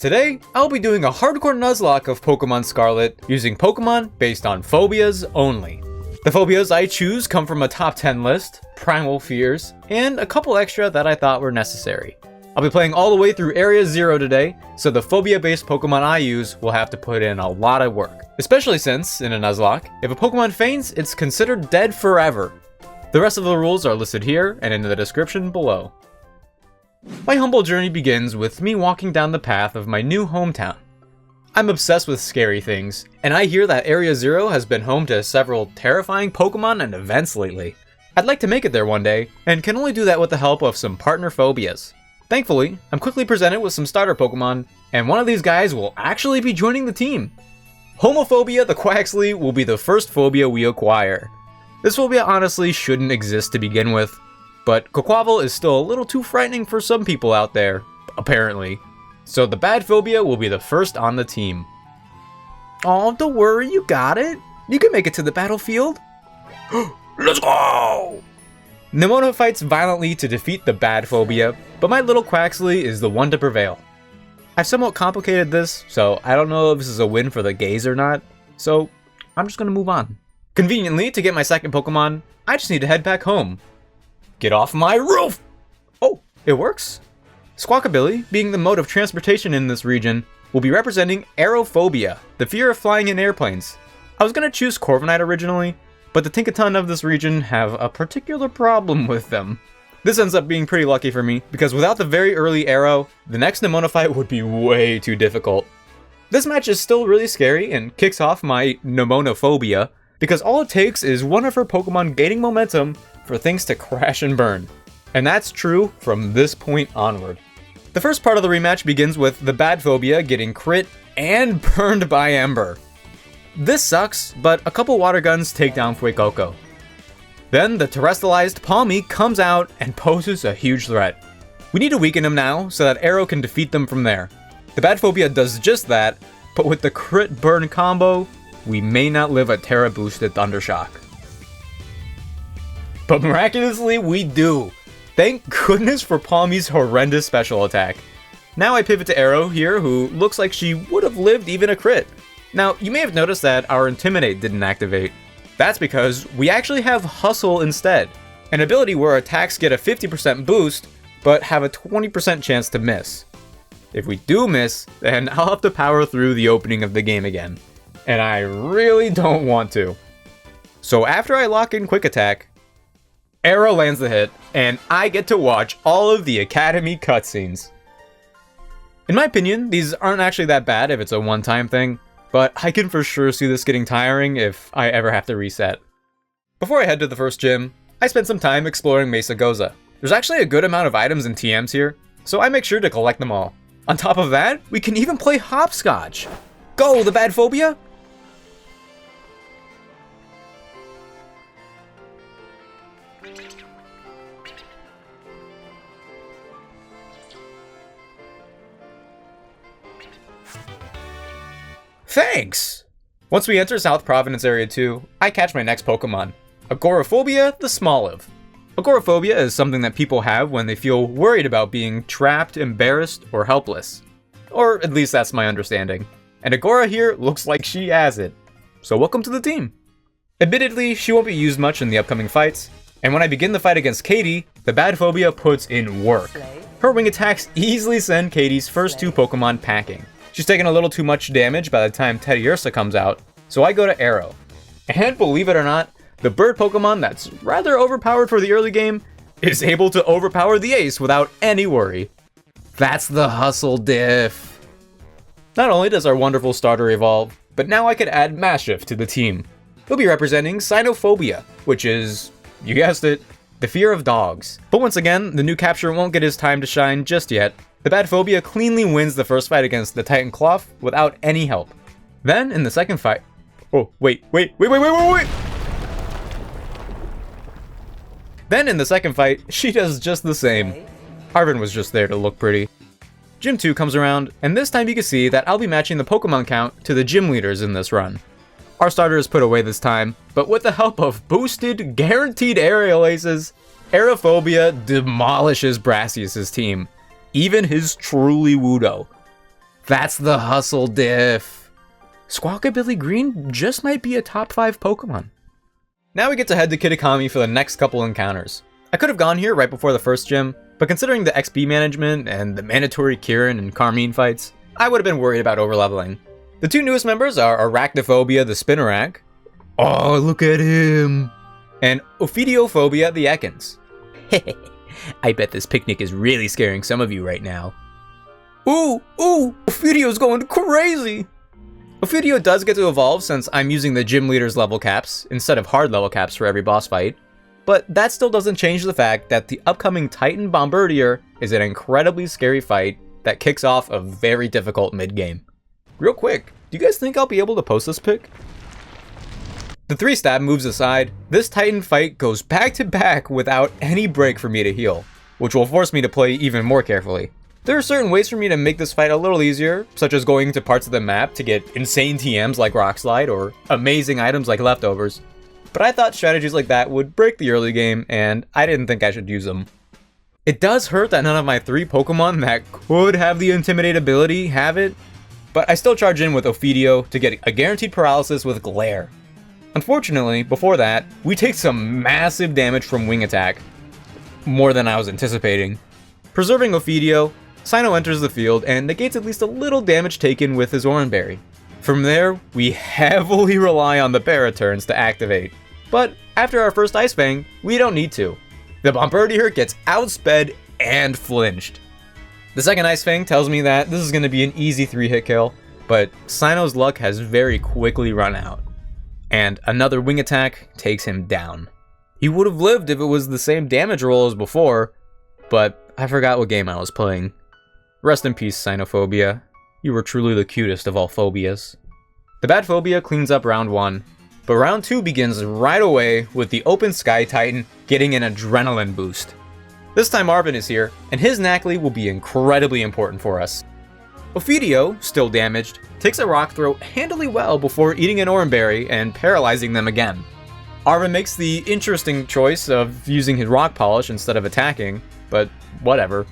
Today, I'll be doing a hardcore Nuzlocke of Pokemon Scarlet using Pokemon based on phobias only. The phobias I choose come from a top 10 list, primal fears, and a couple extra that I thought were necessary. I'll be playing all the way through Area 0 today, so the phobia-based Pokemon I use will have to put in a lot of work. Especially since, in a Nuzlocke, if a Pokemon faints, it's considered dead forever. The rest of the rules are listed here and in the description below. My humble journey begins with me walking down the path of my new hometown. I'm obsessed with scary things, and I hear that Area 0 has been home to several terrifying Pokemon and events lately. I'd like to make it there one day, and can only do that with the help of some partner phobias. Thankfully, I'm quickly presented with some starter Pokemon, and one of these guys will actually be joining the team. Homophobia the Quaxly will be the first phobia we acquire. This phobia honestly shouldn't exist to begin with, but Quaquaval is still a little too frightening for some people out there, apparently. So the bad phobia will be the first on the team. Oh, don't worry, you got it. You can make it to the battlefield. Let's go! Nemona fights violently to defeat the bad phobia, but my little Quaxly is the one to prevail. I've somewhat complicated this, so I don't know if this is a win for the gays or not, so I'm just gonna move on. Conveniently, to get my second Pokemon, I just need to head back home. Get off my roof! Oh, it works? Squawkabilly, being the mode of transportation in this region, will be representing aerophobia, the fear of flying in airplanes. I was gonna choose Corviknight originally, but the Tinkaton of this region have a particular problem with them. This ends up being pretty lucky for me, because without the very early arrow, the next Nemona fight would be way too difficult. This match is still really scary and kicks off my Nemonaphobia, because all it takes is one of her Pokemon gaining momentum for things to crash and burn. And that's true from this point onward. The first part of the rematch begins with the bad phobia getting crit and burned by Ember. This sucks, but a couple water guns take down Fuecoco. Then the terrestrialized Palmy comes out and poses a huge threat. We need to weaken him now so that Arrow can defeat them from there. The bad phobia does just that, but with the crit burn combo, we may not live a Tera boosted Thundershock. But miraculously, we do. Thank goodness for Palmy's horrendous special attack. Now I pivot to Arrow here, who looks like she would have lived even a crit. Now, you may have noticed that our Intimidate didn't activate. That's because we actually have Hustle instead, an ability where attacks get a 50% boost, but have a 20% chance to miss. If we do miss, then I'll have to power through the opening of the game again. And I really don't want to. So after I lock in Quick Attack, Arrow lands the hit, and I get to watch all of the Academy cutscenes. In my opinion, these aren't actually that bad if it's a one-time thing, but I can for sure see this getting tiring if I ever have to reset. Before I head to the first gym, I spent some time exploring Mesa Goza. There's actually a good amount of items and TMs here, so I make sure to collect them all. On top of that, we can even play hopscotch. Go, the bad phobia! Thanks! Once we enter South Providence Area 2, I catch my next Pokemon, Agoraphobia the Smoliv. Agoraphobia is something that people have when they feel worried about being trapped, embarrassed, or helpless. Or at least that's my understanding. And Agora here looks like she has it. So welcome to the team! Admittedly, she won't be used much in the upcoming fights, and when I begin the fight against Katie, the bad phobia puts in work. Her wing attacks easily send Katie's first two Pokemon packing. She's taken a little too much damage by the time Teddiursa comes out, so I go to Arrow. And believe it or not, the bird Pokemon that's rather overpowered for the early game is able to overpower the ace without any worry. That's the hustle diff. Not only does our wonderful starter evolve, but now I could add Mastiff to the team. He'll be representing Cynophobia, which is, you guessed it, the fear of dogs. But once again, the new capture won't get his time to shine just yet. The bad phobia cleanly wins the first fight against the Titan Cloth without any help. Then, in the second fight... Oh, wait. Then, in the second fight, she does just the same. Arvin was just there to look pretty. Gym 2 comes around, and this time you can see that I'll be matching the Pokemon count to the gym leaders in this run. Our starter is put away this time, but with the help of boosted, guaranteed aerial aces, Aerophobia demolishes Brassius' team. Even his truly Wudo. That's the hustle diff. Squawkabilly Green just might be a top 5 Pokemon. Now we get to head to Kitakami for the next couple encounters. I could have gone here right before the first gym, but considering the XP management and the mandatory Kieran and Carmine fights, I would have been worried about overleveling. The 2 newest members are Arachnophobia the Spinarak. Oh, look at him! And Ophidiophobia the Ekans. I bet this picnic is really scaring some of you right now. Ooh, Ophidio's going crazy! Ophidio does get to evolve since I'm using the gym leader's level caps instead of hard level caps for every boss fight, but that still doesn't change the fact that the upcoming Titan Bombardier is an incredibly scary fight that kicks off a very difficult mid-game. Real quick, do you guys think I'll be able to post this pic? The 3-stab moves aside, this Titan fight goes back to back without any break for me to heal, which will force me to play even more carefully. There are certain ways for me to make this fight a little easier, such as going to parts of the map to get insane TMs like Rock Slide or amazing items like Leftovers, but I thought strategies like that would break the early game and I didn't think I should use them. It does hurt that none of my 3 Pokemon that could have the Intimidate ability have it, but I still charge in with Ophidio to get a guaranteed paralysis with Glare. Unfortunately, before that, we take some massive damage from Wing Attack. More than I was anticipating. Preserving Ophidio, Sino enters the field and negates at least a little damage taken with his Oranberry. From there, we heavily rely on the Paraturns to activate. But after our first Ice Fang, we don't need to. The Bombardier gets outsped and flinched. The second Ice Fang tells me that this is going to be an easy 3-hit kill, but Sino's luck has very quickly run out. And another Wing Attack takes him down. He would have lived if it was the same damage roll as before, but I forgot what game I was playing. Rest in peace, Sinophobia. You were truly the cutest of all phobias. The bad Phobia cleans up round 1, but round 2 begins right away with the Open Sky Titan getting an adrenaline boost. This time Arvin is here, and his Knackley will be incredibly important for us. Ophidio, still damaged, takes a Rock Throw handily well before eating an Oranberry and paralyzing them again. Arvin makes the interesting choice of using his Rock Polish instead of attacking, but whatever.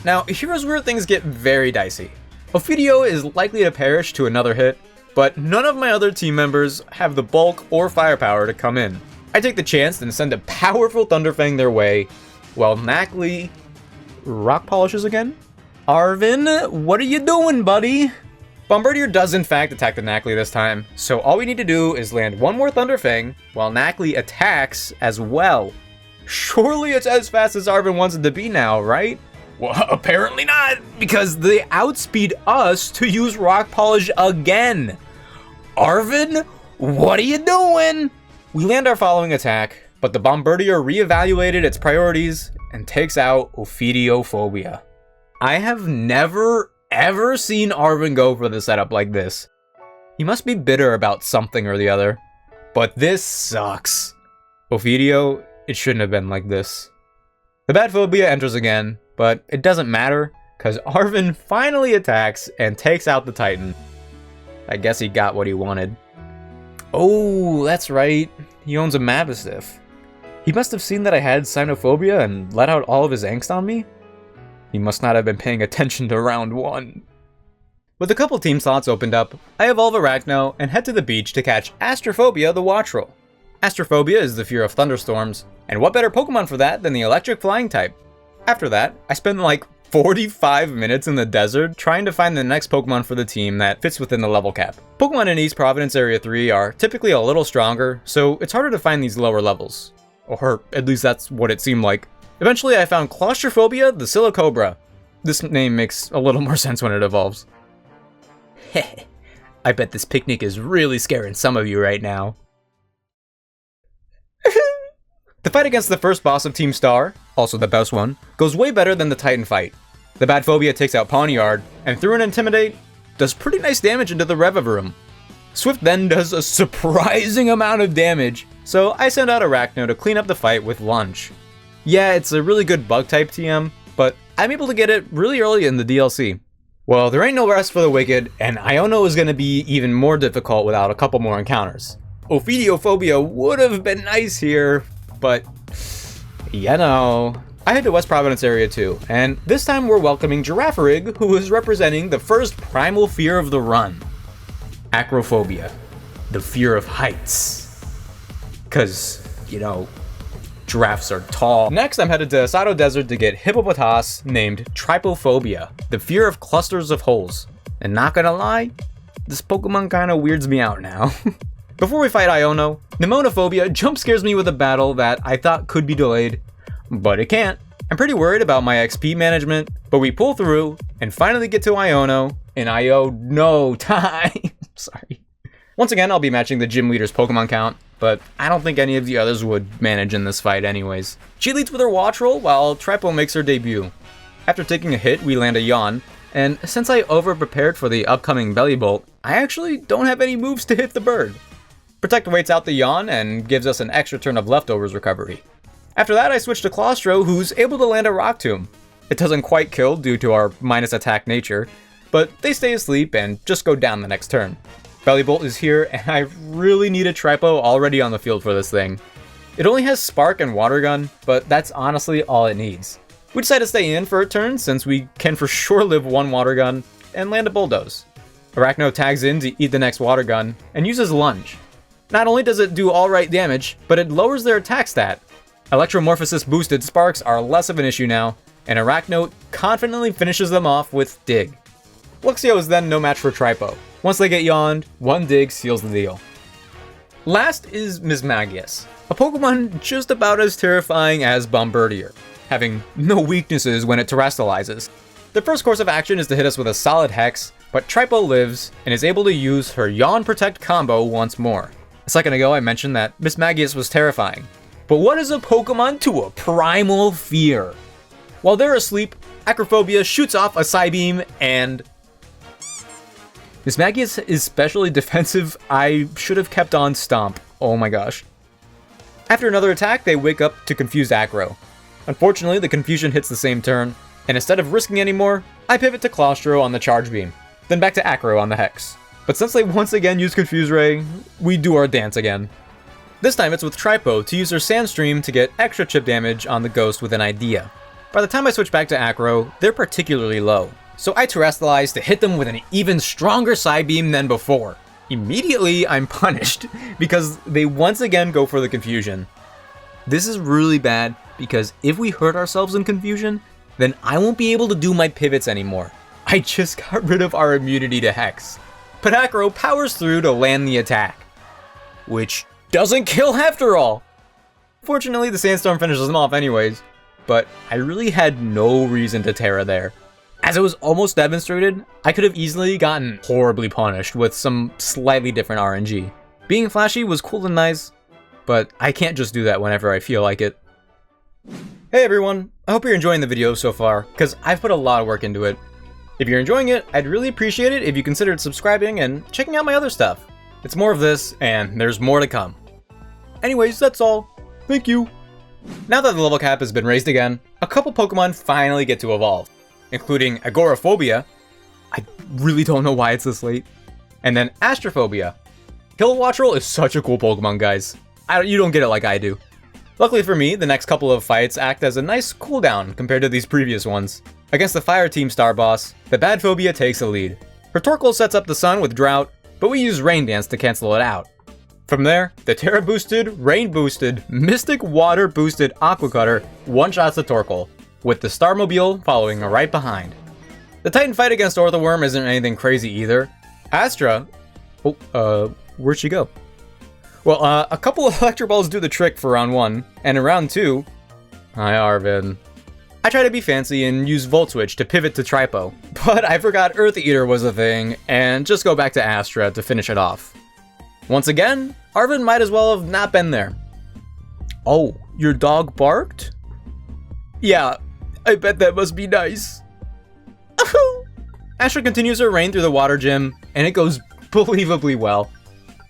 Now, here's where things get very dicey. Ophidio is likely to perish to another hit, but none of my other team members have the bulk or firepower to come in. I take the chance and send a powerful Thunderfang their way, while Knackley Rock Polishes again? Arvin, what are you doing, buddy? Bombardier does in fact attack the Knackley this time, so all we need to do is land one more Thunderfang, while Knackley attacks as well. Surely it's as fast as Arvin wants it to be now, right? Well, apparently not, because they outspeed us to use Rock Polish again. Arvin, what are you doing? We land our following attack, but the Bombardier reevaluated its priorities and takes out Ophidiophobia. I have never ever seen Arvin go for the setup like this. He must be bitter about something or the other. But this sucks. Ophidio, it shouldn't have been like this. The bad Phobia enters again, but it doesn't matter, because Arvin finally attacks and takes out the Titan. I guess he got what he wanted. Oh, that's right. He owns a Mastiff. He must have seen that I had Sinophobia and let out all of his angst on me. He must not have been paying attention to round 1. With a couple team slots opened up, I evolve Arachno and head to the beach to catch Astrophobia the Watchroll. Astrophobia is the fear of thunderstorms, and what better Pokemon for that than the electric flying type? After that, I spend like 45 minutes in the desert trying to find the next Pokemon for the team that fits within the level cap. Pokemon in East Providence Area 3 are typically a little stronger, so it's harder to find these lower levels. Or at least that's what it seemed like. Eventually I found Claustrophobia the Silicobra. This name makes a little more sense when it evolves. Heh, I bet this picnic is really scaring some of you right now. The fight against the first boss of Team Star, also the best one, goes way better than the Titan fight. The bad Phobia takes out Pawniard, and through an Intimidate, does pretty nice damage into the Revavroom. Swift then does a surprising amount of damage, so I send out Arachno to clean up the fight with Lunge. Yeah, it's a really good bug-type TM, but I'm able to get it really early in the DLC. Well, there ain't no rest for the wicked, and Iono is going to be even more difficult without a couple more encounters. Ophidiophobia would have been nice here, but, you know, I head to West Providence area too, and this time we're welcoming Giraffarig, who is representing the first primal fear of the run. Acrophobia, the fear of heights. Cause, you know, giraffes are tall. Next, I'm headed to Sato Desert to get Hippopotas named Trypophobia, the fear of clusters of holes. And not gonna lie, this Pokemon kinda weirds me out now. Before we fight Iono, Nemona Phobia jump scares me with a battle that I thought could be delayed, but it can't. I'm pretty worried about my XP management, but we pull through and finally get to Iono, and I owe no time. Sorry. Once again, I'll be matching the gym leader's Pokemon count, but I don't think any of the others would manage in this fight anyways. She leads with her Watch Roll while Trypo makes her debut. After taking a hit, we land a Yawn, and since I over-prepared for the upcoming Belly Bolt, I actually don't have any moves to hit the bird. Protect waits out the Yawn and gives us an extra turn of Leftovers recovery. After that, I switch to Claustro, who's able to land a Rock Tomb. It doesn't quite kill due to our minus attack nature, but they stay asleep and just go down the next turn. Belly Bolt is here, and I really need a Trypo already on the field for this thing. It only has Spark and Water Gun, but that's honestly all it needs. We decide to stay in for a turn since we can for sure live one Water Gun and land a Bulldoze. Arachno tags in to eat the next Water Gun and uses Lunge. Not only does it do alright damage, but it lowers their attack stat. Electromorphosis boosted Sparks are less of an issue now, and Arachno confidently finishes them off with Dig. Luxio is then no match for Trypo. Once they get yawned, one Dig seals the deal. Last is Mismagius, a Pokemon just about as terrifying as Bombirdier, having no weaknesses when it terrestrializes. The first course of action is to hit us with a solid Hex, but Trypo lives and is able to use her Yawn Protect combo once more. A second ago I mentioned that Mismagius was terrifying. But what is a Pokemon to a primal fear? While they're asleep, Acrophobia shoots off a Psybeam and... Mismagius is specially defensive. I should have kept on Stomp. Oh my gosh. After another attack, they wake up to confused Acro. Unfortunately, the confusion hits the same turn, and instead of risking anymore, I pivot to Claustro on the Charge Beam, then back to Acro on the Hex. But since they once again use Confuse Ray, we do our dance again. This time it's with Trypo to use her Sandstream to get extra chip damage on the Ghost with an idea. By the time I switch back to Acro, they're particularly low, so I Terrestrialize to hit them with an even stronger Psybeam than before. Immediately, I'm punished, because they once again go for the Confusion. This is really bad, because if we hurt ourselves in Confusion, then I won't be able to do my pivots anymore. I just got rid of our immunity to Hex. But Acro powers through to land the attack, which doesn't kill after all! Fortunately, the Sandstorm finishes them off anyways, but I really had no reason to Tera there. As it was almost demonstrated, I could have easily gotten horribly punished with some slightly different RNG. Being flashy was cool and nice, but I can't just do that whenever I feel like it. Hey everyone, I hope you're enjoying the video so far, because I've put a lot of work into it. If you're enjoying it, I'd really appreciate it if you considered subscribing and checking out my other stuff. It's more of this, and there's more to come. Anyways, that's all. Thank you. Now that the level cap has been raised again, a couple Pokemon finally get to evolve, including Agoraphobia. I really don't know why it's this late. And then Astrophobia. Watch Roll is such a cool Pokemon, guys. You don't get it like I do. Luckily for me, the next couple of fights act as a nice cooldown compared to these previous ones. Against the Fire Team Star Boss, the Bad Phobia takes the lead. Her Torkoal sets up the Sun with Drought, but we use Rain Dance to cancel it out. From there, the Tera boosted, Rain boosted, Mystic Water boosted Aqua Cutter one-shots the Torkoal, with the Starmobile following right behind. The Titan fight against Orthworm isn't anything crazy either. Astra... where'd she go? Well, a couple of Electro Balls do the trick for round 1, and in round 2... Hi, Arvin. I try to be fancy and use Volt Switch to pivot to Trypo, but I forgot Earth Eater was a thing, and just go back to Astra to finish it off. Once again, Arvin might as well have not been there. Oh, your dog barked? Yeah, I bet that must be nice. Astra continues her reign through the water gym, and it goes believably well.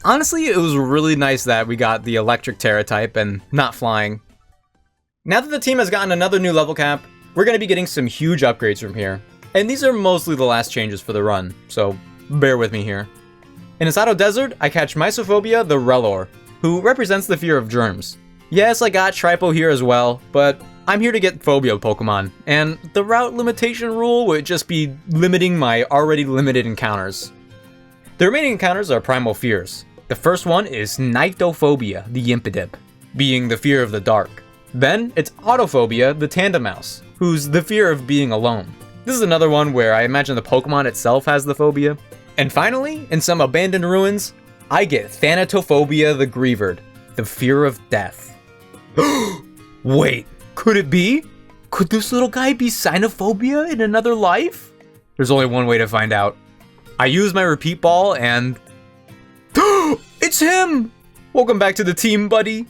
Honestly, it was really nice that we got the electric Tera type and not flying. Now that the team has gotten another new level cap, we're going to be getting some huge upgrades from here. And these are mostly the last changes for the run, so bear with me here. In Asato Desert, I catch Mysophobia the Relor, who represents the fear of germs. Yes, I got Trypo here as well, but I'm here to get Phobia Pokemon, and the route limitation rule would just be limiting my already limited encounters. The remaining encounters are Primal Fears. The first one is Nyctophobia, the Yimpidip, being the fear of the dark. Then it's Autophobia, the Tandemouse, who's the fear of being alone. This is another one where I imagine the Pokemon itself has the phobia. And finally, in some abandoned ruins, I get Thanatophobia, the Grievered, the fear of death. Wait, could it be? Could this little guy be Cynophobia in another life? There's only one way to find out. I use my repeat ball and... It's him! Welcome back to the team, buddy.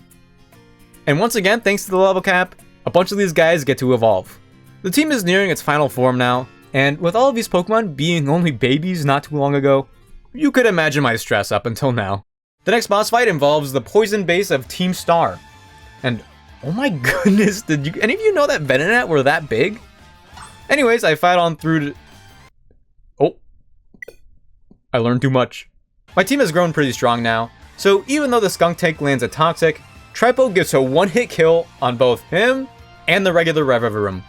And once again, thanks to the level cap, a bunch of these guys get to evolve. The team is nearing its final form now, and with all of these Pokemon being only babies not too long ago, you could imagine my stress up until now. The next boss fight involves the poison base of Team Star. And oh my goodness, did any of you know that Venonat were that big? Anyways, I fight on through to... Oh. I learned too much. My team has grown pretty strong now, so even though the Skunk Tank lands a Toxic, Tripo gets a one-hit kill on both him and the regular Revavroom.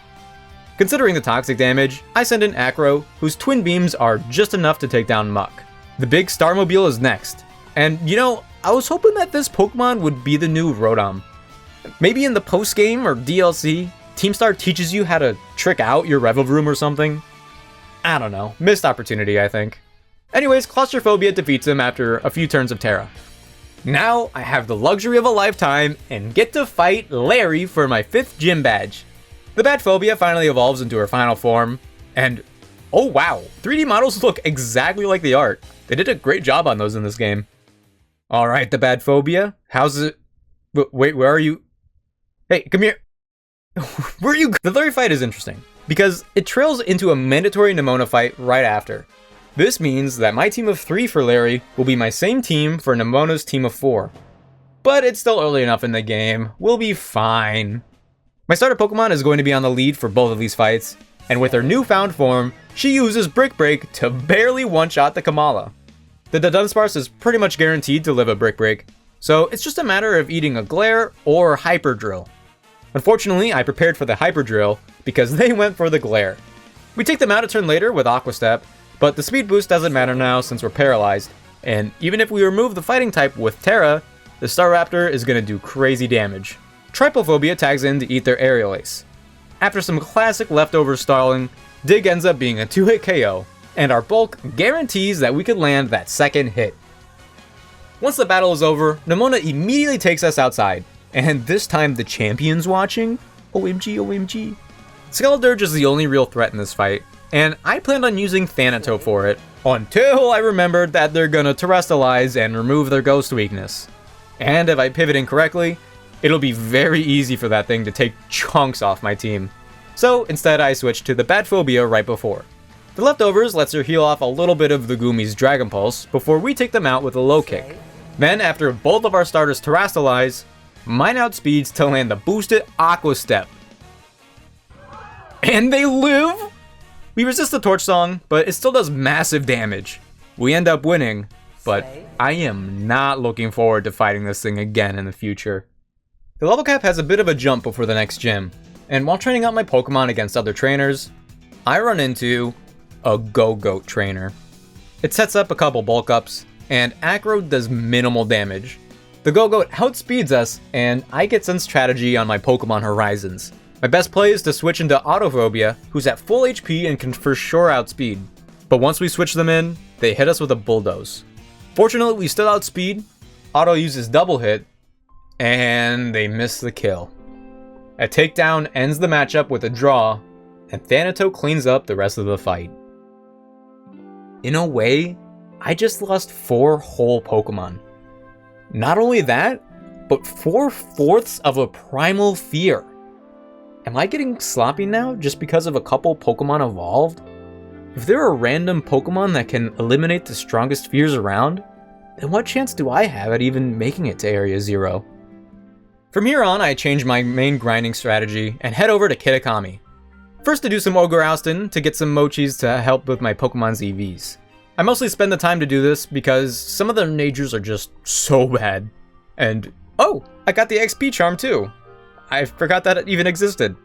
Considering the Toxic damage, I send in Acro, whose Twin Beams are just enough to take down Muck. The big Starmobile is next, and you know, I was hoping that this Pokemon would be the new Rotom. Maybe in the post-game or DLC, Team Star teaches you how to trick out your Revavroom or something? I don't know, missed opportunity I think. Anyways, Claustrophobia defeats him after a few turns of Tera. Now, I have the luxury of a lifetime and get to fight Larry for my 5th gym badge. The Bat Phobia finally evolves into her final form, and oh wow, 3D models look exactly like the art. They did a great job on those in this game. Alright, the Bat Phobia, how's it... Wait, where are you? Hey, come here. Where are you? The Larry fight is interesting, because it trails into a mandatory Nemona fight right after. This means that my team of 3 for Larry will be my same team for Nemona's team of 4. But it's still early enough in the game, we'll be fine. My starter Pokemon is going to be on the lead for both of these fights, and with her newfound form, she uses Brick Break to barely one-shot the Kamala. The Dunsparce is pretty much guaranteed to live a Brick Break, so it's just a matter of eating a Glare or Hyper Drill. Unfortunately, I prepared for the Hyper Drill because they went for the Glare. We take them out a turn later with Aqua Step, but the speed boost doesn't matter now since we're paralyzed, and even if we remove the fighting type with Tera, the Staraptor is going to do crazy damage. Tripophobia tags in to eat their Aerial Ace. After some classic leftover stalling, Dig ends up being a 2-hit KO, and our bulk guarantees that we could land that second hit. Once the battle is over, Nemona immediately takes us outside, and this time the champion's watching? OMG, OMG. Skeledirge is the only real threat in this fight, and I planned on using Thanato for it, until I remembered that they're gonna Terrestrialize and remove their Ghost weakness. And if I pivot incorrectly, it'll be very easy for that thing to take chunks off my team. So instead I switched to the Bat Phobia right before. The leftovers lets her heal off a little bit of the Gumi's Dragon Pulse before we take them out with a low kick. Then after both of our starters Terrestrialize, mine outspeeds to land the boosted Aqua Step. And they live? We resist the Torch Song, but it still does massive damage. We end up winning, but I am not looking forward to fighting this thing again in the future. The level cap has a bit of a jump before the next gym, and while training out my Pokemon against other trainers, I run into a Go-Goat trainer. It sets up a couple bulk ups, and Acro does minimal damage. The Go-Goat outspeeds us, and I get some strategy on my Pokemon Horizons. My best play is to switch into Autophobia, who's at full HP and can for sure outspeed. But once we switch them in, they hit us with a Bulldoze. Fortunately, we still outspeed, Auto uses double hit, and they miss the kill. A takedown ends the matchup with a draw, and Thanato cleans up the rest of the fight. In a way, I just lost 4 whole Pokemon. Not only that, but 4/4 of a Primal Fear. Am I getting sloppy now just because of a couple Pokemon evolved? If there are random Pokemon that can eliminate the strongest fears around, then what chance do I have at even making it to Area 0? From here on, I change my main grinding strategy and head over to Kitakami. First to do some Ogre Oustin to get some Mochis to help with my Pokemon's EVs. I mostly spend the time to do this because some of their natures are just so bad. And, oh, I got the XP charm too. I forgot that it even existed.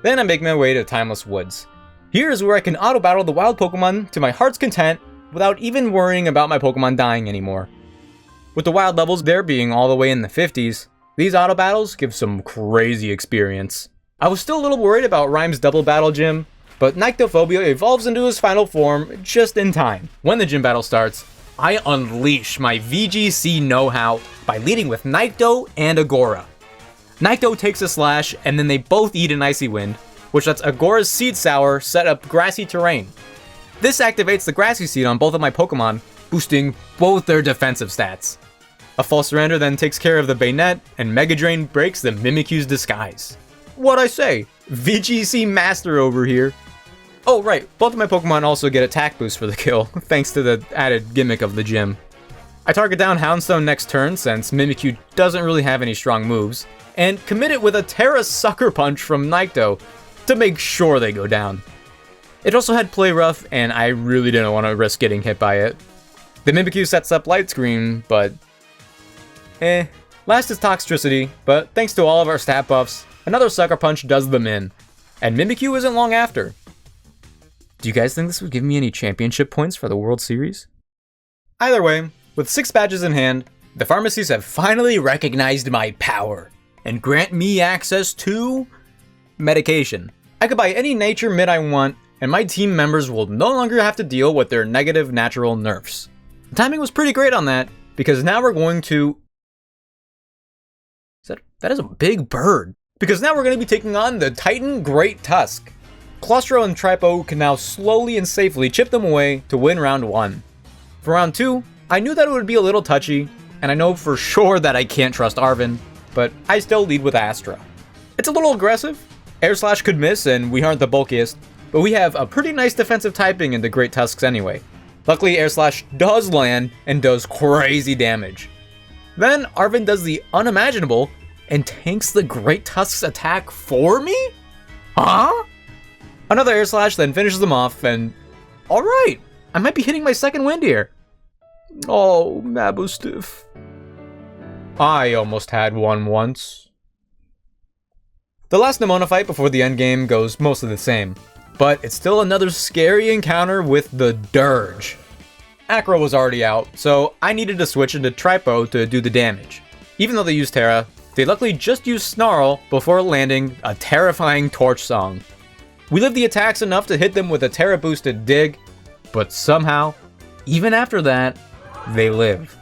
Then I make my way to Timeless Woods. Here is where I can auto-battle the wild Pokemon to my heart's content without even worrying about my Pokemon dying anymore. With the wild levels there being all the way in the 50s, these auto-battles give some crazy experience. I was still a little worried about Rhyme's double battle gym, but Phobia evolves into his final form just in time. When the gym battle starts, I unleash my VGC know-how by leading with Nycto and Agora. Nycto takes a slash, and then they both eat an Icy Wind, which lets Agora's Seed Sour set up grassy terrain. This activates the Grassy Seed on both of my Pokemon, boosting both their defensive stats. A False Surrender then takes care of the Bayonet, and Mega Drain breaks the Mimikyu's disguise. What'd I say? VGC Master over here. Oh right, both of my Pokemon also get attack boost for the kill, thanks to the added gimmick of the gym. I target down Houndstone next turn since Mimikyu doesn't really have any strong moves, and commit it with a Tera Sucker Punch from Nycto to make sure they go down. It also had Play Rough, and I really didn't want to risk getting hit by it. The Mimikyu sets up Light Screen, but last is Toxtricity, but thanks to all of our stat buffs, another Sucker Punch does them in, and Mimikyu isn't long after. Do you guys think this would give me any championship points for the World Series? Either way, with 6 badges in hand, the pharmacies have finally recognized my power and grant me access to medication. I could buy any nature mid I want, and my team members will no longer have to deal with their negative natural nerfs. The timing was pretty great on that, because now we're going to... That is a big bird. Because now we're going to be taking on the Titan Great Tusk. Claustro and Tripo can now slowly and safely chip them away to win round 1. For round 2, I knew that it would be a little touchy, and I know for sure that I can't trust Arven, but I still lead with Astra. It's a little aggressive. Air Slash could miss, and we aren't the bulkiest, but we have a pretty nice defensive typing in the Great Tusks anyway. Luckily, Air Slash does land and does crazy damage. Then Arven does the unimaginable and tanks the Great Tusk's attack for me? Huh? Another Air Slash then finishes them off, and alright, I might be hitting my second wind here. Oh, Mabustiff. I almost had one once. The last Nemona fight before the endgame goes mostly the same, but it's still another scary encounter with the Dirge. Acro was already out, so I needed to switch into Tripo to do the damage. Even though they used Tera, they luckily just used Snarl before landing a terrifying Torch Song. We lived the attacks enough to hit them with a Tera boosted dig, but somehow, even after that, they live.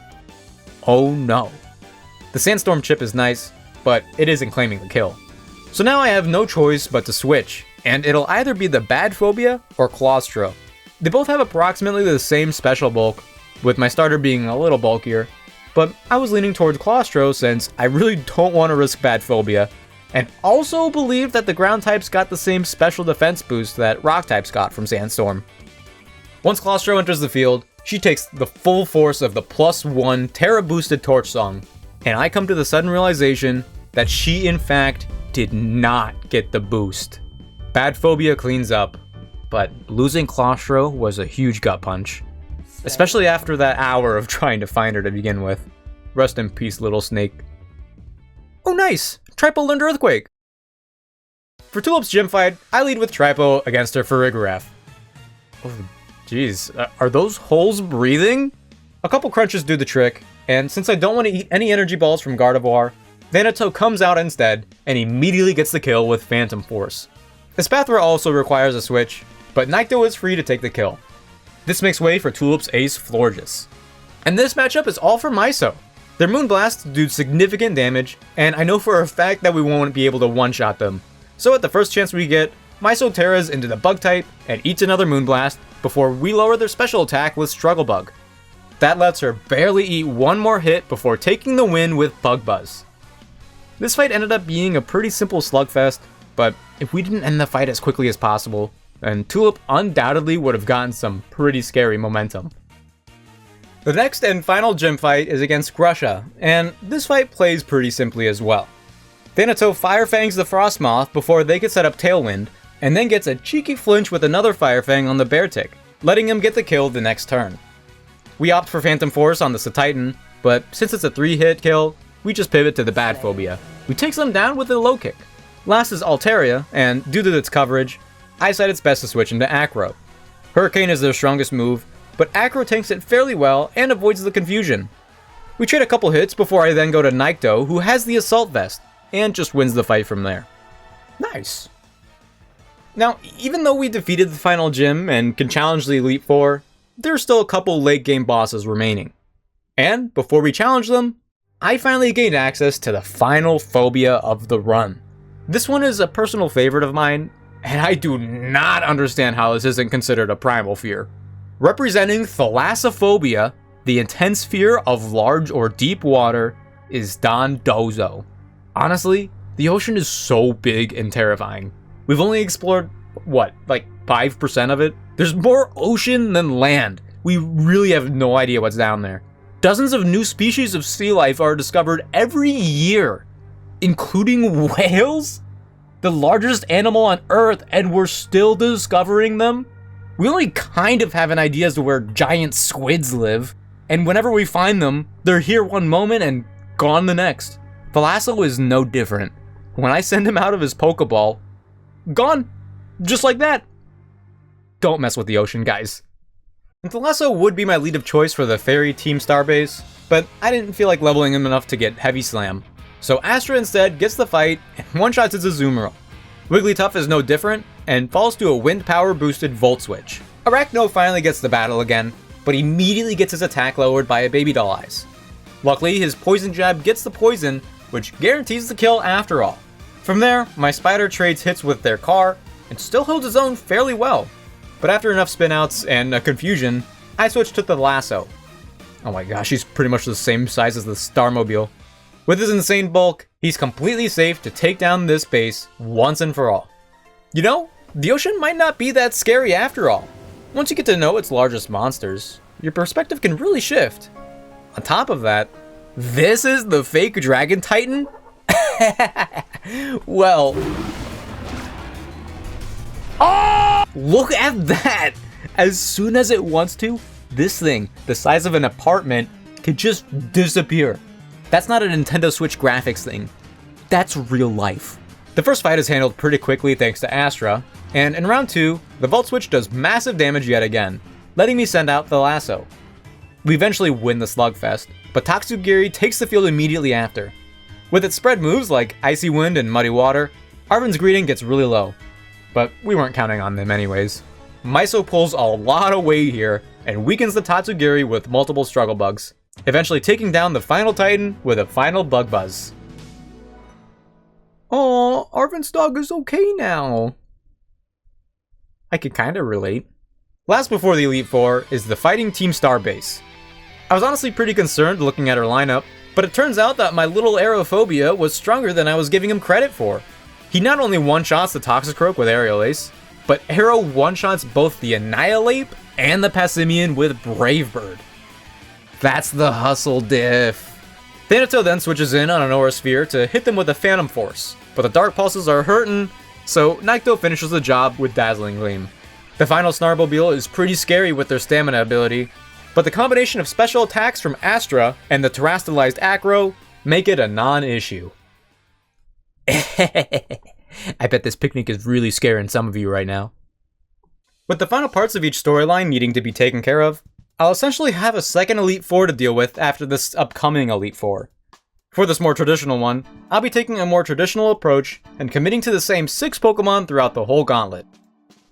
Oh no. The Sandstorm chip is nice, but it isn't claiming the kill. So now I have no choice but to switch, and it'll either be the bad Phobia or Claustro. They both have approximately the same special bulk, with my starter being a little bulkier, but I was leaning towards Claustro since I really don't want to risk bad Phobia, and also believe that the ground types got the same special defense boost that rock types got from Sandstorm. Once Claustro enters the field, she takes the full force of the +1 Tera boosted Torch Song, and I come to the sudden realization that she in fact did not get the boost. Bad Phobia cleans up, but losing Claustro was a huge gut punch. Especially after that hour of trying to find her to begin with. Rest in peace, little snake. Oh nice! Tripo learned Earthquake! For Tulip's gym fight, I lead with Tripo against her Farigiraf. Oh jeez, are those holes breathing? A couple crunches do the trick, and since I don't want to eat any energy balls from Gardevoir, Veneto comes out instead and immediately gets the kill with Phantom Force. Espathra also requires a switch, but Nycto is free to take the kill. This makes way for Tulip's ace Florges. And this matchup is all for Myso. Their Moonblast do significant damage, and I know for a fact that we won't be able to one-shot them. So at the first chance we get, Myso Terras into the Bug type and eats another Moonblast before we lower their special attack with Struggle Bug. That lets her barely eat one more hit before taking the win with Bug Buzz. This fight ended up being a pretty simple slugfest, but if we didn't end the fight as quickly as possible, then Tulip undoubtedly would have gotten some pretty scary momentum. The next and final gym fight is against Grusha, and this fight plays pretty simply as well. Thanato Firefangs the Frostmoth before they could set up Tailwind, and then gets a cheeky flinch with another Firefang on the Beartic, letting him get the kill the next turn. We opt for Phantom Force on the Satitan, but since it's a 3-hit kill, we just pivot to the bad Phobia, who takes them down with a low kick. Last is Altaria, and due to its coverage, I decided it's best to switch into Acro. Hurricane is their strongest move, but Acro tanks it fairly well and avoids the confusion. We trade a couple hits before I then go to Nikto, who has the Assault Vest, and just wins the fight from there. Nice. Now, even though we defeated the final gym and can challenge the Elite Four, there's still a couple late game bosses remaining. And before we challenge them, I finally gained access to the final phobia of the run. This one is a personal favorite of mine, and I do not understand how this isn't considered a primal fear. Representing Thalassophobia, the intense fear of large or deep water, is Don Dozo. Honestly, the ocean is so big and terrifying. We've only explored, like 5% of it? There's more ocean than land. We really have no idea what's down there. Dozens of new species of sea life are discovered every year, including whales? The largest animal on Earth, and we're still discovering them? We only kind of have an idea as to where giant squids live, and whenever we find them, they're here one moment and gone the next. Thalasso is no different. When I send him out of his Pokeball, gone. Just like that. Don't mess with the ocean, guys. And Thalasso would be my lead of choice for the Fairy Team Starbase, but I didn't feel like leveling him enough to get Heavy Slam. So Astra instead gets the fight and one-shots its Azumarill. Wigglytuff is no different, and falls to a wind power boosted Volt Switch. Arachno finally gets the battle again, but immediately gets his attack lowered by a Baby Doll Eyes. Luckily, his Poison Jab gets the poison, which guarantees the kill after all. From there, my Spider trades hits with their car, and still holds his own fairly well. But after enough spinouts and a confusion, I switch to the Lasso. Oh my gosh, he's pretty much the same size as the Starmobile. With his insane bulk, he's completely safe to take down this base once and for all. You know, the ocean might not be that scary after all. Once you get to know its largest monsters, your perspective can really shift. On top of that, this is the fake Dragon Titan? Well... Oh! Look at that! As soon as it wants to, this thing, the size of an apartment, can just disappear. That's not a Nintendo Switch graphics thing. That's real life. The first fight is handled pretty quickly thanks to Astra, and in round 2, the Volt Switch does massive damage yet again, letting me send out the Lasso. We eventually win the Slugfest, but Tatsugiri takes the field immediately after. With its spread moves like Icy Wind and Muddy Water, Arven's greeting gets really low, but we weren't counting on them anyways. Miso pulls a lot of weight here, and weakens the Tatsugiri with multiple struggle bugs, eventually taking down the final Titan with a final Bug Buzz. Aww, Arven's dog is okay now. I could kinda relate. Last before the Elite Four is the Fighting Team Starbase. I was honestly pretty concerned looking at her lineup, but it turns out that my little Aerophobia was stronger than I was giving him credit for. He not only one-shots the Toxicroak with Aerial Ace, but Aero one-shots both the Annihilate and the Passimian with Brave Bird. That's the hustle diff. Thanato then switches in on an Aura Sphere to hit them with a Phantom Force, but the Dark Pulses are hurting, so Nikto finishes the job with Dazzling Gleam. The final Snarmobile is pretty scary with their stamina ability, but the combination of special attacks from Astra and the terastallized Acro make it a non-issue. I bet this picnic is really scaring some of you right now. With the final parts of each storyline needing to be taken care of, I'll essentially have a second Elite Four to deal with after this upcoming Elite Four. For this more traditional one, I'll be taking a more traditional approach and committing to the same 6 Pokemon throughout the whole gauntlet.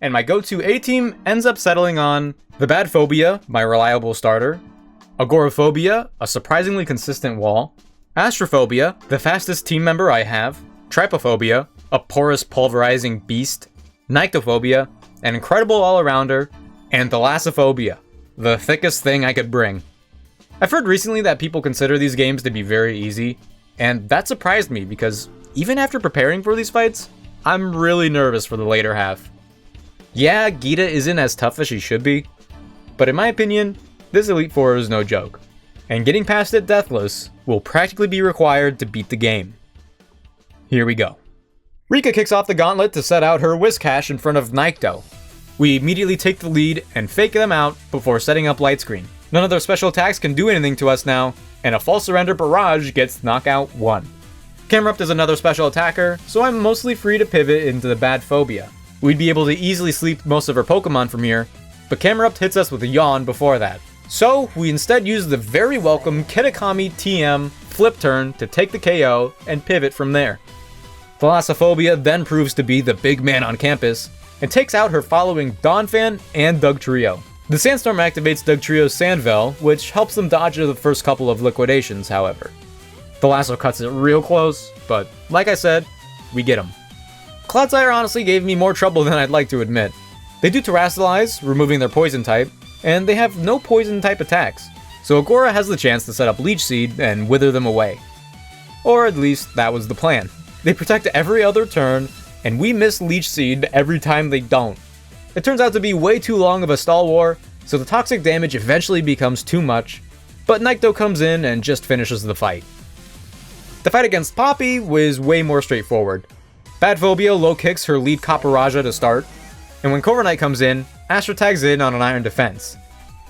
And my go-to A-team ends up settling on the Bad Phobia, my reliable starter, Agoraphobia, a surprisingly consistent wall, Astrophobia, the fastest team member I have, Trypophobia, a porous pulverizing beast, Nyctophobia, an incredible all-arounder, and Thalassophobia, the thickest thing I could bring. I've heard recently that people consider these games to be very easy, and that surprised me because even after preparing for these fights, I'm really nervous for the later half. Yeah, Gita isn't as tough as she should be, but in my opinion, this Elite Four is no joke, and getting past it deathless will practically be required to beat the game. Here we go. Rika kicks off the gauntlet to set out her Whiscash in front of Nikto. We immediately take the lead and fake them out before setting up Light Screen. None of their special attacks can do anything to us now, and a False Surrender Barrage gets Knockout 1. Camerupt is another special attacker, so I'm mostly free to pivot into the bad Phobia. We'd be able to easily sleep most of our Pokemon from here, but Camerupt hits us with a yawn before that. So we instead use the very welcome Kitakami TM flip turn to take the KO and pivot from there. Thalassophobia then proves to be the big man on campus and takes out her following Donphan and Dugtrio. The Sandstorm activates Dugtrio's Sandveil, which helps them dodge the first couple of liquidations, however. Thalasso cuts it real close, but like I said, we get him. Cloudsire honestly gave me more trouble than I'd like to admit. They do Terastallize, removing their poison type, and they have no poison type attacks, so Agora has the chance to set up Leech Seed and wither them away. Or at least that was the plan. They protect every other turn, and we miss Leech Seed every time they don't. It turns out to be way too long of a stall war, so the toxic damage eventually becomes too much, but Nikto comes in and just finishes the fight. The fight against Poppy was way more straightforward. Bad Phobia low kicks her lead Copperajah to start, and when Corviknight comes in, Astra tags in on an Iron Defense.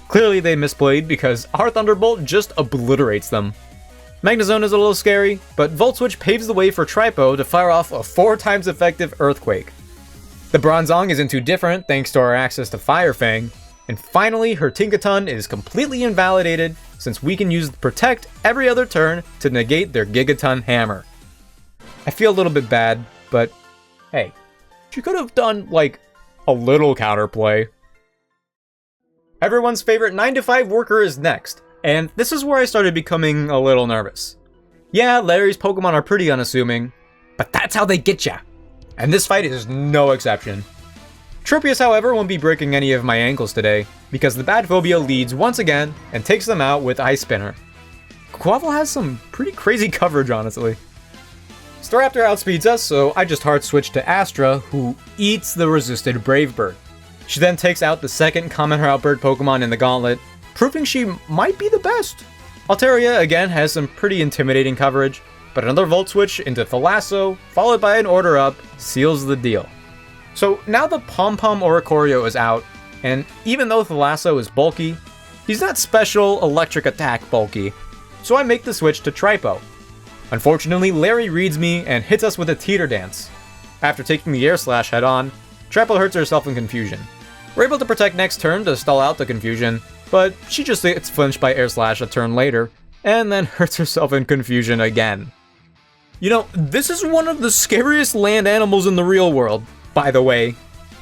Clearly they misplayed because our Thunderbolt just obliterates them. Magnezone is a little scary, but Volt Switch paves the way for Tripo to fire off a 4 times effective Earthquake. The Bronzong isn't too different thanks to our access to Fire Fang, and finally her Tinkaton is completely invalidated since we can use Protect every other turn to negate their Gigaton Hammer. I feel a little bit bad, but hey, she could have done like a little counterplay. Everyone's favorite 9-to-5 worker is next, and this is where I started becoming a little nervous. Yeah, Larry's Pokemon are pretty unassuming, but that's how they get ya, and this fight is no exception. Tropius, however, won't be breaking any of my ankles today, because the bad Phobia leads once again and takes them out with Ice Spinner. Quaffle has some pretty crazy coverage, honestly. Staraptor outspeeds us, so I just hard switch to Astra, who eats the resisted Brave Bird. She then takes out the second Common Route Bird Pokemon in the gauntlet, proving she might be the best. Altaria again has some pretty intimidating coverage, but another Volt Switch into Thalasso, followed by an Order Up, seals the deal. So now the Pom Pom Oricorio is out, and even though Thalasso is bulky, he's not special electric attack bulky, so I make the switch to Tripo. Unfortunately, Larry reads me and hits us with a Teeter Dance. After taking the Air Slash head on, Tripo hurts herself in confusion. We're able to protect next turn to stall out the confusion, but she just gets flinched by Air Slash a turn later, and then hurts herself in confusion again. You know, this is one of the scariest land animals in the real world, by the way.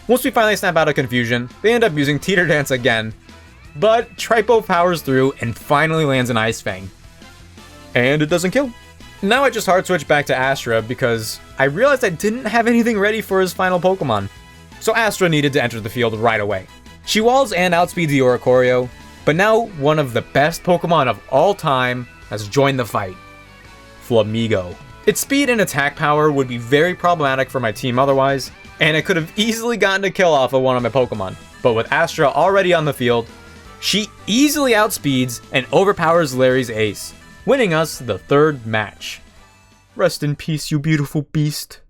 Once we finally snap out of confusion, they end up using Teeter Dance again, but Tripo powers through and finally lands an Ice Fang. And it doesn't kill. Now I just hard switch back to Astra because I realized I didn't have anything ready for his final Pokemon. So Astra needed to enter the field right away. She walls and outspeeds the Oricorio, but now one of the best Pokemon of all time has joined the fight. Flamigo. Its speed and attack power would be very problematic for my team otherwise, and I could have easily gotten a kill off of one of my Pokemon. But with Astra already on the field, she easily outspeeds and overpowers Larry's ace, winning us the third match. Rest in peace, you beautiful beast.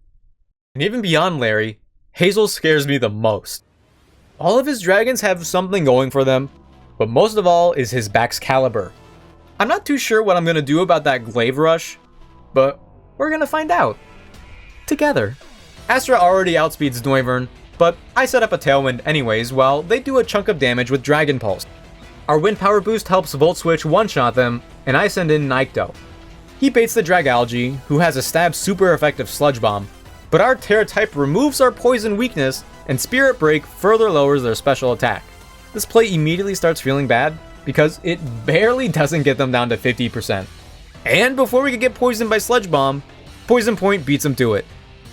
And even beyond Larry, Hazel scares me the most. All of his dragons have something going for them, but most of all is his Baxcalibur. I'm not too sure what I'm going to do about that Glaive Rush, but we're going to find out. Together. Astra already outspeeds Noivern, but I set up a Tailwind anyways while they do a chunk of damage with Dragon Pulse. Our Wind Power Boost helps Volt Switch one-shot them, and I send in Nikto. He baits the Dragalge, who has a stab super effective Sludge Bomb, but our Tera type removes our poison weakness, and Spirit Break further lowers their special attack. This play immediately starts feeling bad, because it barely doesn't get them down to 50%. And before we could get poisoned by Sludge Bomb, Poison Point beats him to it.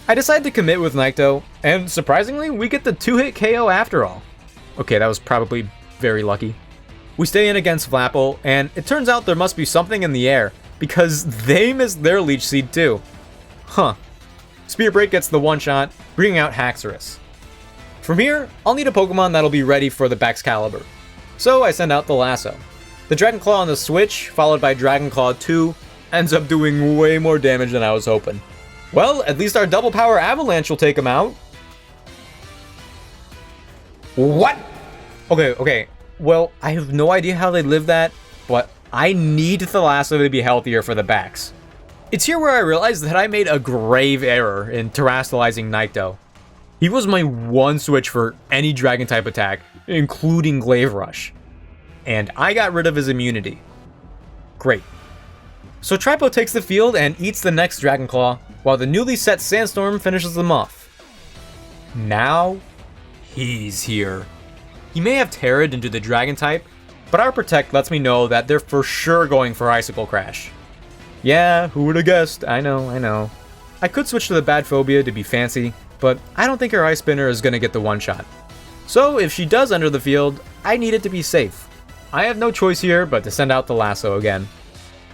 I decide to commit with Nikto, and surprisingly, we get the 2-hit KO after all. Okay, that was probably very lucky. We stay in against Flapple, and it turns out there must be something in the air, because they missed their Leech Seed too. Huh. Spear Break gets the one-shot, bringing out Haxorus. From here, I'll need a Pokemon that'll be ready for the Baxcalibur. So I send out the Lasso. The Dragon Claw on the switch, followed by Dragon Claw 2, ends up doing way more damage than I was hoping. Well, at least our Double Power Avalanche will take him out. What? Okay. Well, I have no idea how they live that, but I need the Lasso to be healthier for the backs. It's here where I realized that I made a grave error in terastallizing Nikto. He was my one switch for any dragon type attack, including Glaive Rush. And I got rid of his immunity. Great. So Tripo takes the field and eats the next Dragon Claw, while the newly set Sandstorm finishes them off. Now, he's here. He may have Terra'd into the Dragon type, but our Protect lets me know that they're for sure going for Icicle Crash. Yeah, who would have guessed? I know. I could switch to the bad Phobia to be fancy, but I don't think her Ice Spinner is going to get the one-shot. So if she does enter the field, I need it to be safe. I have no choice here but to send out the Lasso again.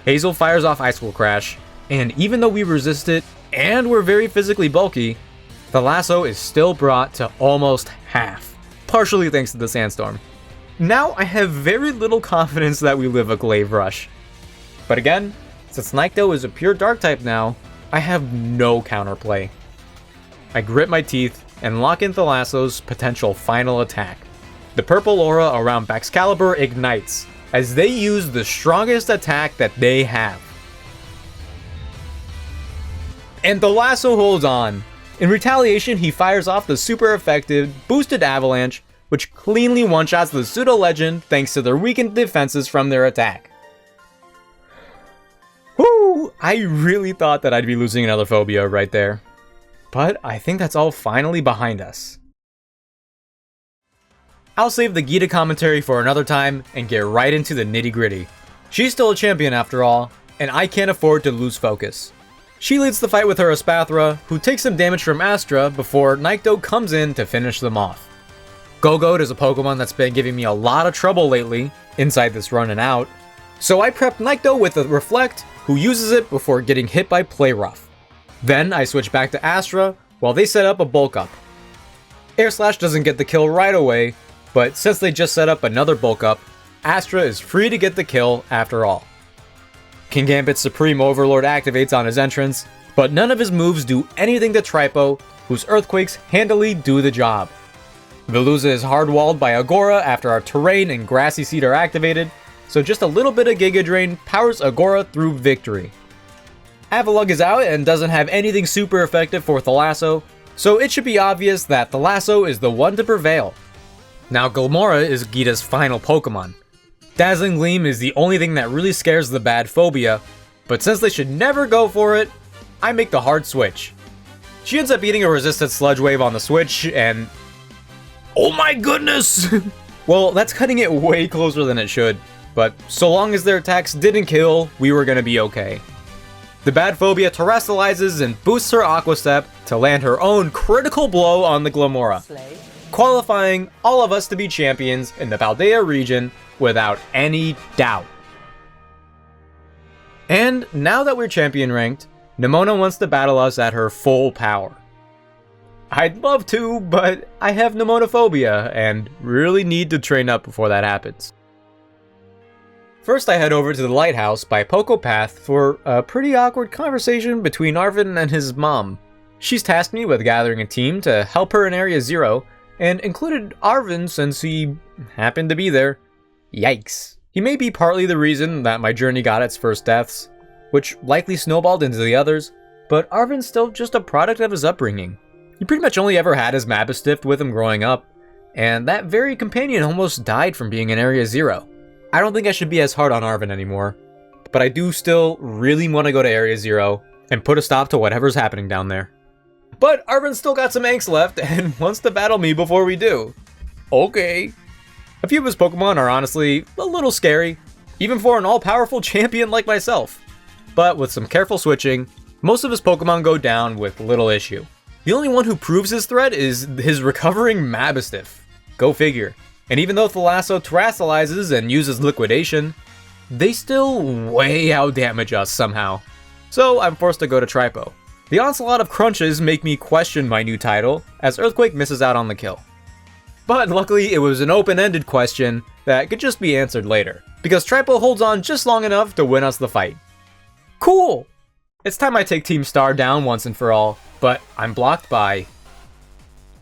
Hazel fires off Icicle Crash, and even though we resist it, and we're very physically bulky, the Lasso is still brought to almost half, partially thanks to the Sandstorm. Now I have very little confidence that we live a Glaive Rush. But again, since Nikto is a pure Dark type now, I have no counterplay. I grit my teeth and lock in Thalasso's potential final attack. The purple aura around Baxcalibur ignites, as they use the strongest attack that they have. And Thalasso holds on. In retaliation, he fires off the super effective boosted Avalanche, which cleanly one-shots the pseudo-legend thanks to their weakened defenses from their attack. Whoo! I really thought that I'd be losing another Phobia right there. But I think that's all finally behind us. I'll save the Gita commentary for another time and get right into the nitty-gritty. She's still a champion after all, and I can't afford to lose focus. She leads the fight with her Espathra, who takes some damage from Astra before Nikto comes in to finish them off. Gogoat is a Pokemon that's been giving me a lot of trouble lately, inside this run and out, so I prepped Nikto with a Reflect, who uses it before getting hit by Play Rough. Then I switch back to Astra, while they set up a Bulk Up. Air Slash doesn't get the kill right away, but since they just set up another Bulk Up, Astra is free to get the kill after all. Kingambit's Supreme Overlord activates on his entrance, but none of his moves do anything to Tripo, whose Earthquakes handily do the job. Veluza is hard-walled by Agora after our Terrain and Grassy Seed are activated, so just a little bit of Giga Drain powers Agora through victory. Avalugg is out and doesn't have anything super effective for Thalasso, so it should be obvious that Thalasso is the one to prevail. Now Glimmora is Gita's final Pokemon. Dazzling Gleam is the only thing that really scares the bad Phobia, but since they should never go for it, I make the hard switch. She ends up eating a resisted Sludge Wave on the switch, and oh my goodness! Well, that's cutting it way closer than it should, but so long as their attacks didn't kill, we were gonna be okay. The bad Phobia terastallizes and boosts her Aqua Step to land her own critical blow on the Glimmora, qualifying all of us to be champions in the Paldea region without any doubt. And now that we're champion ranked, Nemona wants to battle us at her full power. I'd love to, but I have Nemonophobia and really need to train up before that happens. First, I head over to the lighthouse by Pocopath for a pretty awkward conversation between Arvin and his mom. She's tasked me with gathering a team to help her in Area Zero, and included Arvin since he happened to be there. Yikes. He may be partly the reason that my journey got its first deaths, which likely snowballed into the others, but Arvin's still just a product of his upbringing. He pretty much only ever had his Mabistift with him growing up, and that very companion almost died from being in Area Zero. I don't think I should be as hard on Arvin anymore, but I do still really want to go to Area Zero and put a stop to whatever's happening down there. But Arvin's still got some angst left and wants to battle me before we do. Okay. A few of his Pokemon are honestly a little scary, even for an all-powerful champion like myself. But with some careful switching, most of his Pokemon go down with little issue. The only one who proves his threat is his recovering Mabistiff. Go figure. And even though Thalasso terastallizes and uses Liquidation, they still way outdamage us somehow. So I'm forced to go to Tripo. The onslaught of crunches make me question my new title, as Earthquake misses out on the kill. But luckily it was an open-ended question that could just be answered later, because Tripo holds on just long enough to win us the fight. Cool! It's time I take Team Star down once and for all, but I'm blocked by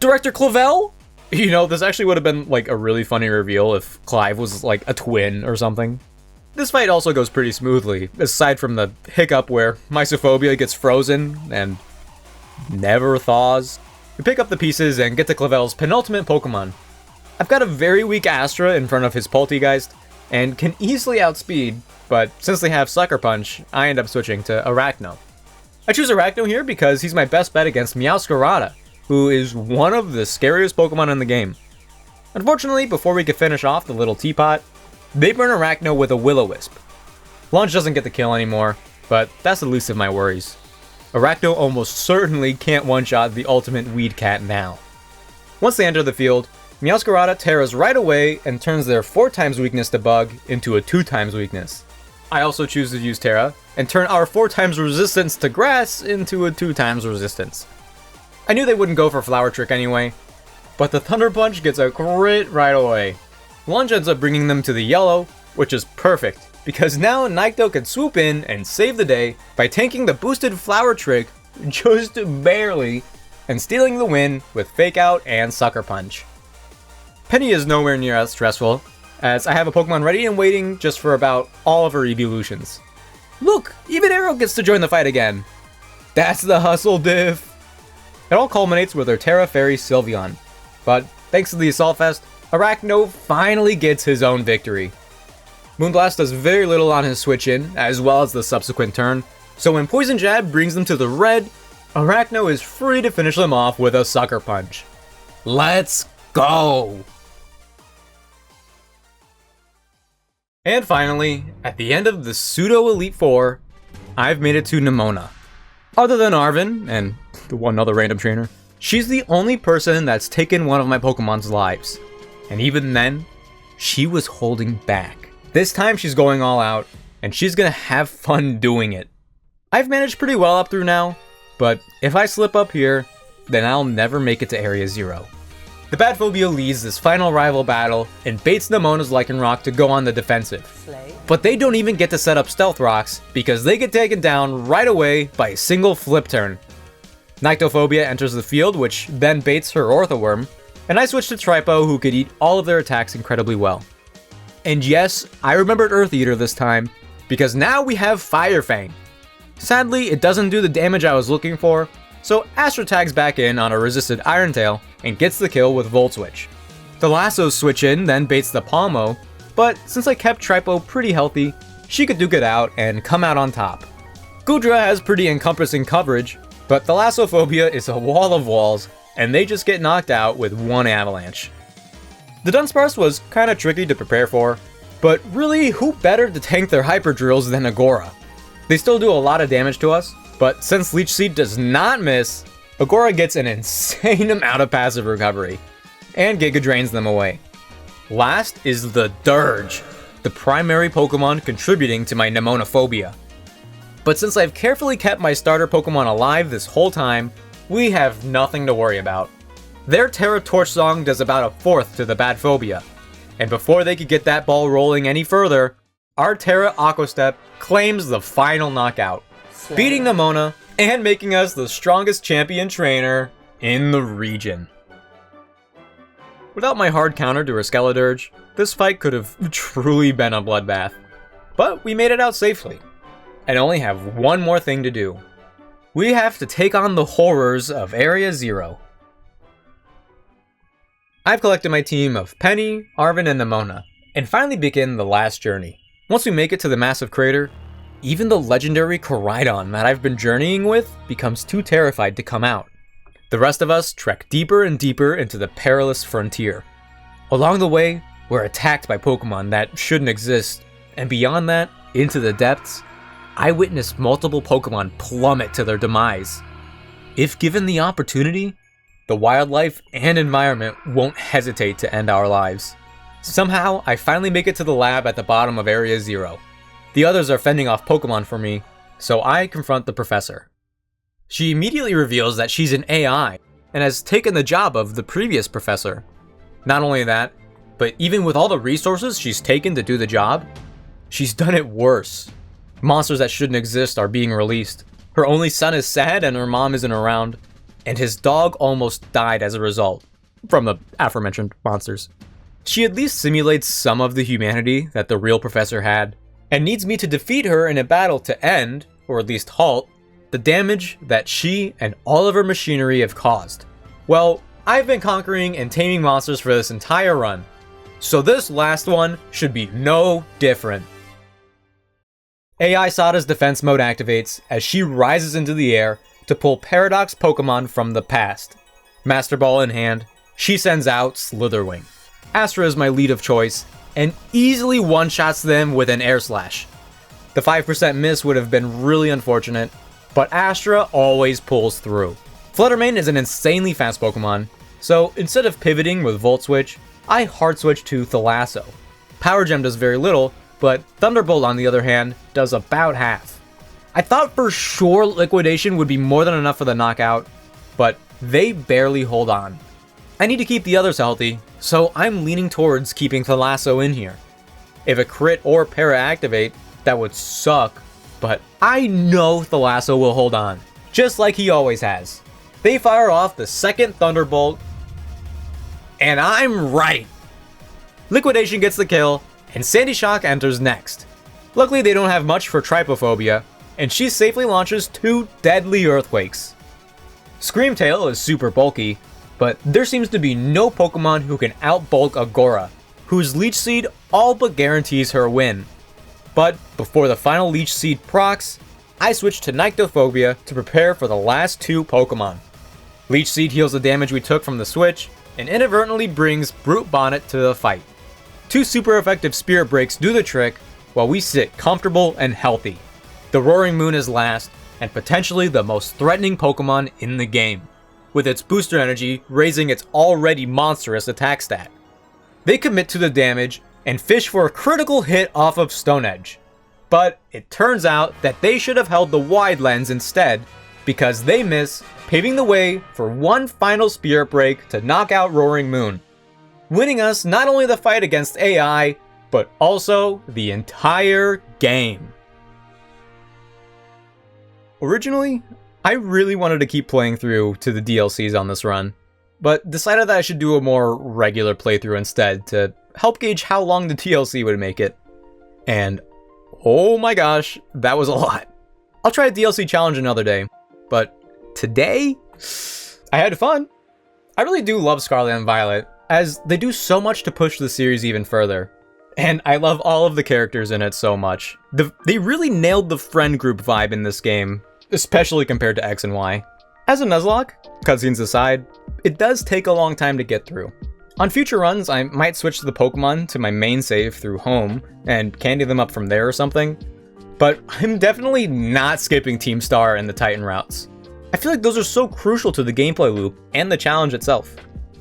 Director Clavel? You know, this actually would have been like a really funny reveal if Clive was like a twin or something. This fight also goes pretty smoothly, aside from the hiccup where my Phobia gets frozen and never thaws. We pick up the pieces and get to Clavel's penultimate Pokemon. I've got a very weak Astra in front of his Poltegeist, and can easily outspeed, but since they have Sucker Punch, I end up switching to Arachno. I choose Arachno here because he's my best bet against Meowscarada, who is one of the scariest Pokemon in the game. Unfortunately, before we could finish off the little teapot, they burn Arachno with a Will-O-Wisp. Launch doesn't get the kill anymore, but that's the least of my worries. Arachno almost certainly can't one-shot the ultimate Weed Cat now. Once they enter the field, Meowscarada tears right away and turns their 4x weakness to Bug into a 2x weakness. I also choose to use Tera and turn our 4x resistance to Grass into a 2x resistance. I knew they wouldn't go for Flower Trick anyway, but the Thunder Punch gets a crit right away. Lunge ends up bringing them to the yellow, which is perfect, because now Nikto can swoop in and save the day by tanking the boosted Flower Trick just barely and stealing the win with Fake Out and Sucker Punch. Penny is nowhere near as stressful, as I have a Pokemon ready and waiting just for about all of her evolutions. Look, even Arrow gets to join the fight again. That's the hustle diff. It all culminates with her Tera Fairy Sylveon, but thanks to the Assault Fest, Arachno finally gets his own victory. Moonblast does very little on his switch in, as well as the subsequent turn, so when Poison Jab brings them to the red, Arachno is free to finish them off with a Sucker Punch. Let's go! And finally, at the end of the Pseudo Elite Four, I've made it to Nemona. Other than Arvin, and the one other random trainer, she's the only person that's taken one of my Pokemon's lives. And even then, she was holding back. This time she's going all out, and she's gonna have fun doing it. I've managed pretty well up through now, but if I slip up here, then I'll never make it to Area 0. The Bad Phobia leads this final rival battle and baits Nemona's Lycanroc to go on the defensive. But they don't even get to set up Stealth Rocks because they get taken down right away by a single flip turn. Nyctophobia enters the field, which then baits her Orthoworm, and I switch to Tripo, who could eat all of their attacks incredibly well. And yes, I remembered Earth Eater this time, because now we have Fire Fang. Sadly, it doesn't do the damage I was looking for, so Astra tags back in on a resisted Iron Tail and gets the kill with Volt Switch. The Lassos switch in, then baits the Palmo, but since I kept Tripo pretty healthy, she could duke it out and come out on top. Goodra has pretty encompassing coverage, but the Thalassophobia is a wall of walls, and they just get knocked out with one Avalanche. The Dunsparce was kinda tricky to prepare for, but really, who better to tank their Hyper Drills than Agora? They still do a lot of damage to us, but since Leech Seed does not miss, Agora gets an insane amount of passive recovery, and Giga drains them away. Last is the Dirge, the primary Pokemon contributing to my Nemona phobia. But since I've carefully kept my starter Pokemon alive this whole time, we have nothing to worry about. Their Tera Torch Song does about a fourth to the Bad Phobia, and before they could get that ball rolling any further, our Tera Aqua Step claims the final knockout, beating Nemona and making us the strongest champion trainer in the region. Without my hard counter to her Skeledirge, this fight could have truly been a bloodbath. But we made it out safely, and only have one more thing to do. We have to take on the horrors of Area 0. I've collected my team of Penny, Arvin, and Nemona, and finally begin the last journey. Once we make it to the massive crater, even the legendary Koraidon that I've been journeying with becomes too terrified to come out. The rest of us trek deeper and deeper into the perilous frontier. Along the way, we're attacked by Pokemon that shouldn't exist, and beyond that, into the depths, I witness multiple Pokemon plummet to their demise. If given the opportunity, the wildlife and environment won't hesitate to end our lives. Somehow, I finally make it to the lab at the bottom of Area 0. The others are fending off Pokemon for me, so I confront the professor. She immediately reveals that she's an AI, and has taken the job of the previous professor. Not only that, but even with all the resources she's taken to do the job, she's done it worse. Monsters that shouldn't exist are being released. Her only son is sad and her mom isn't around, and his dog almost died as a result, from the aforementioned monsters. She at least simulates some of the humanity that the real professor had, and needs me to defeat her in a battle to end, or at least halt, the damage that she and all of her machinery have caused. Well, I've been conquering and taming monsters for this entire run, so this last one should be no different. AI Sada's defense mode activates as she rises into the air to pull Paradox Pokemon from the past. Master Ball in hand, she sends out Slitherwing. Astra is my lead of choice, and easily one-shots them with an Air Slash. The 5% miss would have been really unfortunate, but Astra always pulls through. Fluttermane is an insanely fast Pokemon, so instead of pivoting with Volt Switch, I hard switch to Thalasso. Power Gem does very little, but Thunderbolt on the other hand does about half. I thought for sure Liquidation would be more than enough for the knockout, but they barely hold on. I need to keep the others healthy, so I'm leaning towards keeping Thalasso in here. If a crit or para activate, that would suck, but I know Thalasso will hold on, just like he always has. They fire off the second Thunderbolt, and I'm right! Liquidation gets the kill, and Sandy Shock enters next. Luckily they don't have much for Trypophobia, and she safely launches 2 deadly Earthquakes. Screamtail is super bulky, but there seems to be no Pokemon who can outbulk Agora, whose Leech Seed all but guarantees her win. But before the final Leech Seed procs, I switch to Nyctophobia to prepare for the last 2 Pokemon. Leech Seed heals the damage we took from the switch, and inadvertently brings Brute Bonnet to the fight. 2 super effective Spirit Breaks do the trick, while we sit comfortable and healthy. The Roaring Moon is last, and potentially the most threatening Pokemon in the game, with its booster energy raising its already monstrous attack stat. They commit to the damage and fish for a critical hit off of Stone Edge. But it turns out that they should have held the Wide Lens instead, because they miss, paving the way for one final Spirit Break to knock out Roaring Moon, winning us not only the fight against AI, but also the entire game. Originally, I really wanted to keep playing through to the DLCs on this run, but decided that I should do a more regular playthrough instead to help gauge how long the DLC would make it. And oh my gosh, that was a lot. I'll try a DLC challenge another day, but today, I had fun. I really do love Scarlet and Violet, as they do so much to push the series even further. And I love all of the characters in it so much. They really nailed the friend group vibe in this game, especially compared to X and Y. As a Nuzlocke, cutscenes aside, it does take a long time to get through. On future runs, I might switch the Pokemon to my main save through home, and candy them up from there or something. But I'm definitely not skipping Team Star and the Titan routes. I feel like those are so crucial to the gameplay loop and the challenge itself.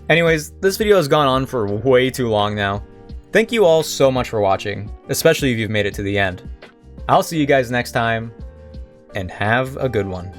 Anyways, this video has gone on for way too long now. Thank you all so much for watching, especially if you've made it to the end. I'll see you guys next time, and have a good one.